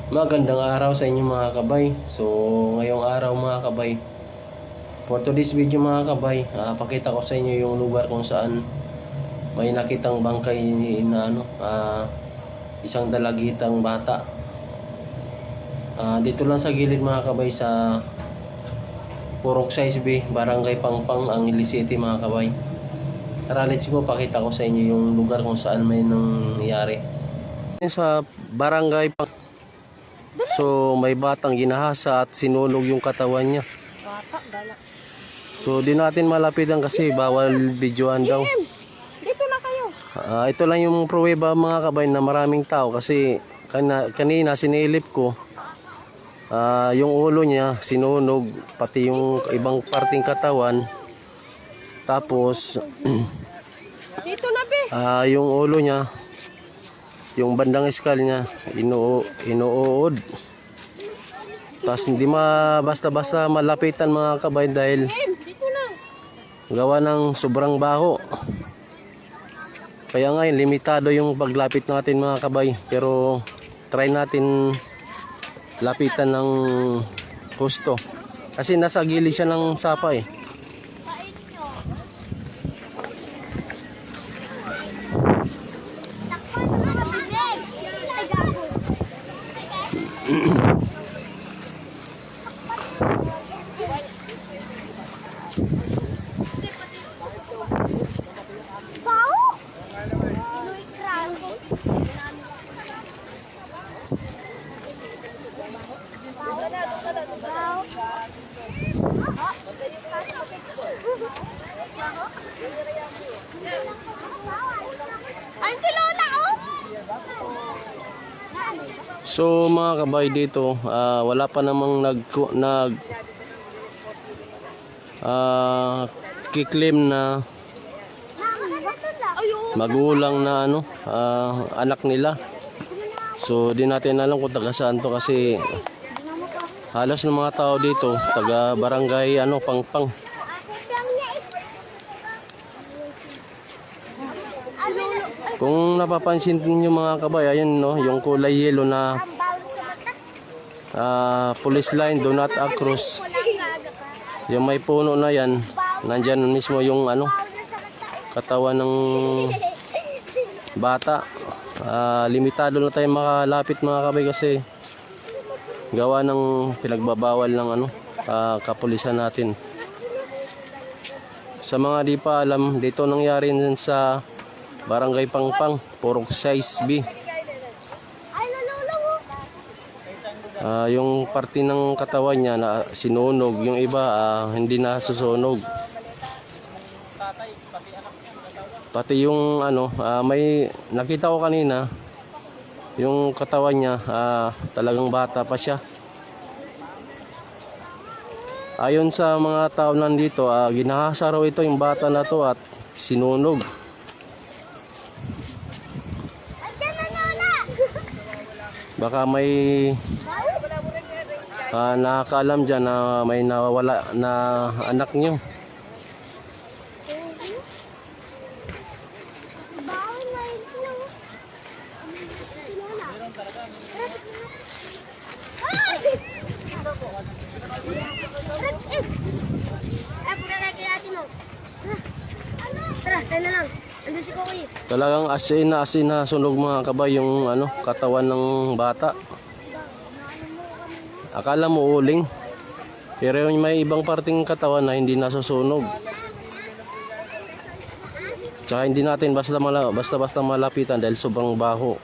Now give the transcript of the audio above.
Magandang araw sa inyo mga kabay. So ngayong araw mga kabay, for today's video mga kabay, pakita ko sa inyo yung lugar kung saan may nakitang bangkay na isang dalagitang bata. Dito lang sa gilid mga kabay sa Purok Size B, Barangay Pangpang, Angeles City mga kabay. Tara, let's go, pakita ko sa inyo yung lugar kung saan may nangyari. Sa Barangay Pang, so may batang ginahasa at sinunog yung katawan niya. So di natin malapitan kasi bawal videoan daw. Dito na kayo. Ito lang yung pruweba mga kabay na maraming tao kasi kanina sinilip ko. Yung ulo niya sinunog, pati yung ibang parting katawan. Tapos Dito na be. yung ulo niya, yung bandang iskal niya inuod. Tapos hindi basta-basta malapitan mga kabay dahil Dito na. gawa ng sobrang baho. Kaya ngayon limitado yung paglapit natin mga kabay, pero try natin lapitan ng husto kasi nasa gilid siya ng sapa eh. Ay, si Lola, oh! So mga kabay dito, wala pa namang kiklaim na magulang na anak nila. So di natin alam kung taga saan to kasi halos ng mga tao dito taga barangay Pangpang. Kung napapansin niyo mga kabay, ayun yung kulay yellow na police line, do not across. Yung may puno na yan, nandyan mismo yung katawan ng bata. Limitado na tayo makalapit mga kabay kasi gawa ng pinagbabawal ng kapulisan natin. Sa mga di pa alam, dito nangyari sa Barangay Pangpang, Purok Size B. Yung parte ng katawan niya na sinunog, yung iba hindi na susunog. Pati yung may nakita ko kanina, yung katawan niya talagang bata pa siya. Ayon sa mga tao nandito, ginahasa raw ito yung bata na to at sinunog. Baka may nakakaalam dyan na may nawawala na anak nyo. Tara, tayo na lang. Ando si Kokoy. Talagang asin na sunog mga kabay yung katawan ng bata. Akala mo uling, pero yung may ibang parting katawan na hindi nasusunog. Tsaka hindi natin basta malapitan dahil sobrang baho.